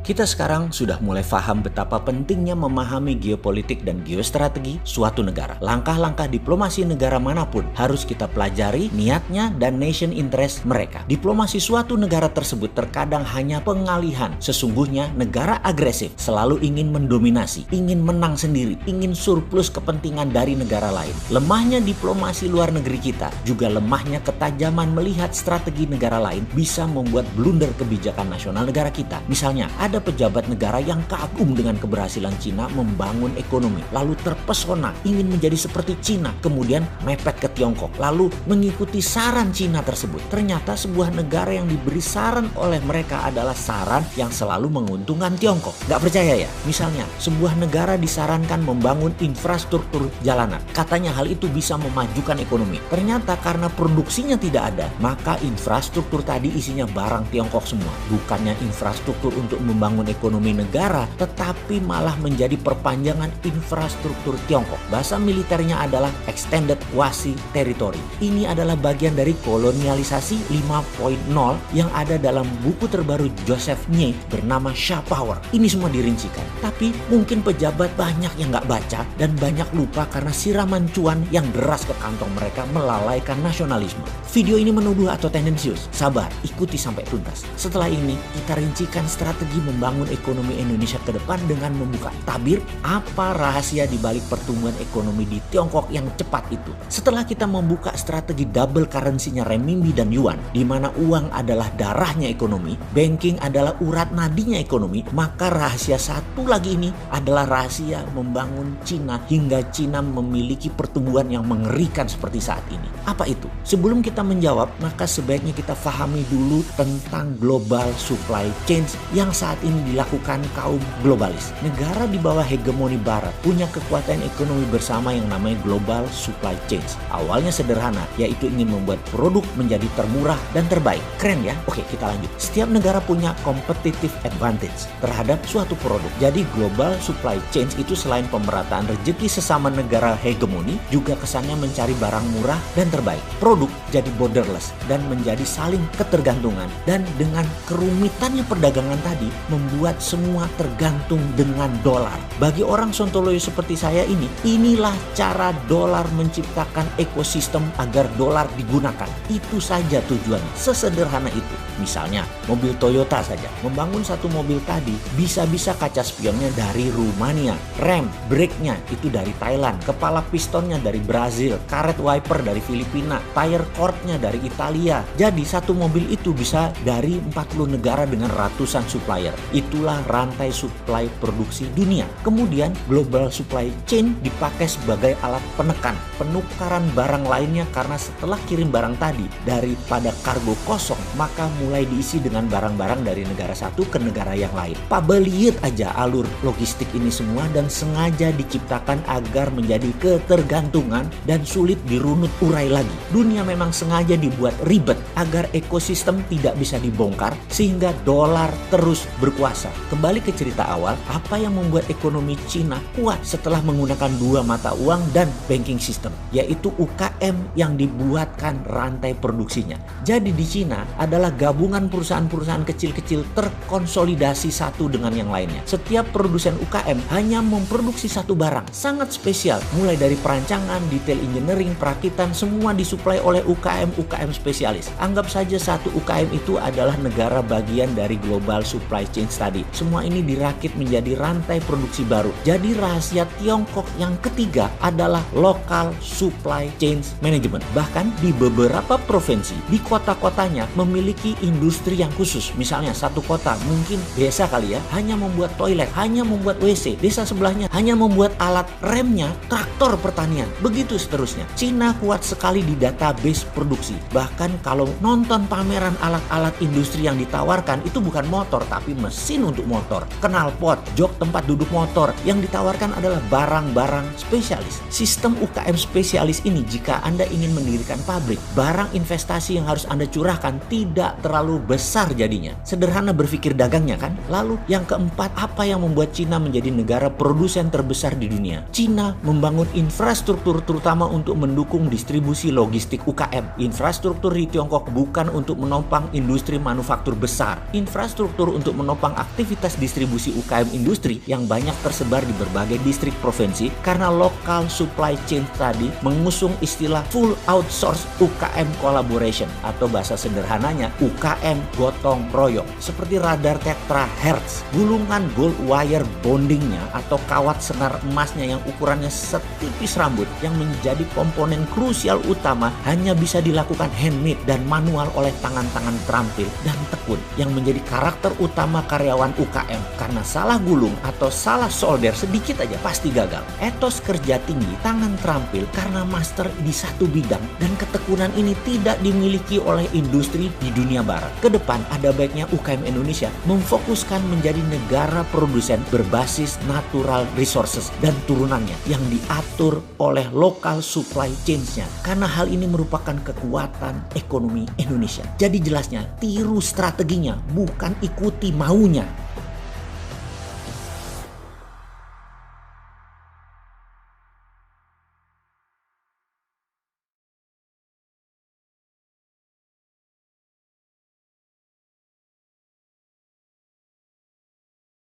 Kita sekarang sudah mulai paham betapa pentingnya memahami geopolitik dan geostrategi suatu negara. Langkah-langkah diplomasi negara manapun harus kita pelajari niatnya dan nation interest mereka. Diplomasi suatu negara tersebut terkadang hanya pengalihan. Sesungguhnya negara agresif selalu ingin mendominasi, ingin menang sendiri, ingin surplus kepentingan dari negara lain. Lemahnya diplomasi luar negeri kita, juga lemahnya ketajaman melihat strategi negara lain bisa membuat blunder kebijakan nasional negara kita. Misalnya, ada pejabat negara yang kagum dengan keberhasilan Cina membangun ekonomi, lalu terpesona ingin menjadi seperti Cina, kemudian mepet ke Tiongkok, lalu mengikuti saran Cina tersebut. Ternyata sebuah negara yang diberi saran oleh mereka adalah saran yang selalu menguntungkan Tiongkok. Gak percaya ya? Misalnya, sebuah negara disarankan membangun infrastruktur jalanan. Katanya hal itu bisa memajukan ekonomi. Ternyata karena produksinya tidak ada, maka infrastruktur tadi isinya barang Tiongkok semua. Bukannya infrastruktur untuk membangun ekonomi negara, tetapi malah menjadi perpanjangan infrastruktur Tiongkok. Bahasa militernya adalah extended quasi territory. Ini adalah bagian dari kolonialisasi 5.0 yang ada dalam buku terbaru Joseph Nye bernama Shah Power. Ini semua dirincikan. Tapi mungkin pejabat banyak yang nggak baca dan banyak lupa karena siraman cuan yang deras ke kantong mereka melalaikan nasionalisme. Video ini menuduh atau tendensius? Sabar, ikuti sampai tuntas. Setelah ini, kita rincikan strategi membangun ekonomi Indonesia ke depan dengan membuka tabir apa rahasia di balik pertumbuhan ekonomi di Tiongkok yang cepat itu. Setelah kita membuka strategi double currency-nya renminbi dan yuan, di mana uang adalah darahnya ekonomi, banking adalah urat nadinya ekonomi, maka rahasia satu lagi ini adalah rahasia membangun Cina hingga Cina memiliki pertumbuhan yang mengerikan seperti saat ini. Apa itu? Sebelum kita menjawab, maka sebaiknya kita pahami dulu tentang global supply chain yang saat ini dilakukan kaum globalis. Negara di bawah hegemoni barat punya kekuatan ekonomi bersama yang namanya global supply chain. Awalnya sederhana, yaitu ingin membuat produk menjadi termurah dan terbaik. Keren ya? Oke, kita lanjut. Setiap negara punya competitive advantage terhadap suatu produk. Jadi global supply chain itu selain pemerataan rezeki sesama negara hegemoni, juga kesannya mencari barang murah dan terbaik. Produk jadi borderless dan menjadi saling ketergantungan, dan dengan kerumitannya perdagangan tadi membuat semua tergantung dengan dolar. Bagi orang sontoloyo seperti saya ini, inilah cara dolar menciptakan ekosistem agar dolar digunakan. Itu saja tujuannya, sesederhana itu. Misalnya mobil Toyota saja, membangun satu mobil tadi bisa-bisa kaca spionnya dari Rumania, rem, brake-nya itu dari Thailand, kepala pistonnya dari Brazil, karet wiper dari Filipina, tire cord-nya dari Italia. Jadi satu mobil itu bisa dari 40 negara dengan ratusan supplier. Itulah rantai supply produksi dunia. Kemudian global supply chain dipakai sebagai alat penekan penukaran barang lainnya, karena setelah kirim barang tadi daripada kargo kosong, maka mulai diisi dengan barang-barang dari negara satu ke negara yang lain. Lihat aja alur logistik ini semua, dan sengaja diciptakan agar menjadi ketergantungan dan sulit dirunut urai lagi. Dunia memang sengaja dibuat ribet agar ekosistem tidak bisa dibongkar sehingga dolar terus berkuasa. Kembali ke cerita awal, apa yang membuat ekonomi Cina kuat setelah menggunakan dua mata uang dan banking system, yaitu UKM yang dibuatkan rantai produksinya. Jadi di Cina adalah gabungan perusahaan-perusahaan kecil-kecil terkonsolidasi satu dengan yang lainnya. Setiap produsen UKM hanya memproduksi satu barang sangat spesial, mulai dari perancangan, detail engineering, perakitan, semua disuplai oleh UKM spesialis. Anggap saja satu UKM itu adalah negara bagian dari global supply chain tadi. Semua ini dirakit menjadi rantai produksi baru. Jadi rahasia Tiongkok yang ketiga adalah local supply chain management. Bahkan di beberapa provinsi, di kota-kotanya memiliki industri yang khusus. Misalnya satu kota mungkin desa kali ya, hanya membuat toilet, hanya membuat WC. Desa sebelahnya hanya membuat alat remnya traktor pertanian. Begitu seterusnya. Cina kuat sekali di database produksi. Bahkan kalau nonton pameran alat-alat industri yang ditawarkan, itu bukan motor tapi mesin untuk motor, knalpot, jok tempat duduk motor. Yang ditawarkan adalah barang-barang spesialis. Sistem UKM spesialis ini, jika Anda ingin mendirikan pabrik, barang investasi yang harus Anda curahkan tidak terlalu besar jadinya. Sederhana berpikir dagangnya kan? Lalu yang keempat, apa yang membuat Cina menjadi negara produsen terbesar di dunia? Cina membangun infrastruktur terutama untuk mendukung distribusi logistik UKM. Infrastruktur di Tiongkok bukan untuk menopang industri manufaktur besar. Infrastruktur untuk menopang menopang aktivitas distribusi UKM industri yang banyak tersebar di berbagai distrik provinsi karena local supply chain tadi mengusung istilah full outsource UKM collaboration atau bahasa sederhananya UKM gotong royong seperti radar tetrahertz, gulungan gold wire bondingnya atau kawat senar emasnya yang ukurannya setipis rambut yang menjadi komponen krusial utama hanya bisa dilakukan handmade dan manual oleh tangan-tangan terampil dan tekun yang menjadi karakter utama karyawan UKM karena salah gulung atau salah solder sedikit aja pasti gagal. Etos kerja tinggi, tangan terampil karena master di satu bidang dan ketekunan ini tidak dimiliki oleh industri di dunia barat. Kedepan ada baiknya UKM Indonesia memfokuskan menjadi negara produsen berbasis natural resources dan turunannya yang diatur oleh local supply chains-nya karena hal ini merupakan kekuatan ekonomi Indonesia. Jadi jelasnya tiru strateginya bukan ikuti maunya.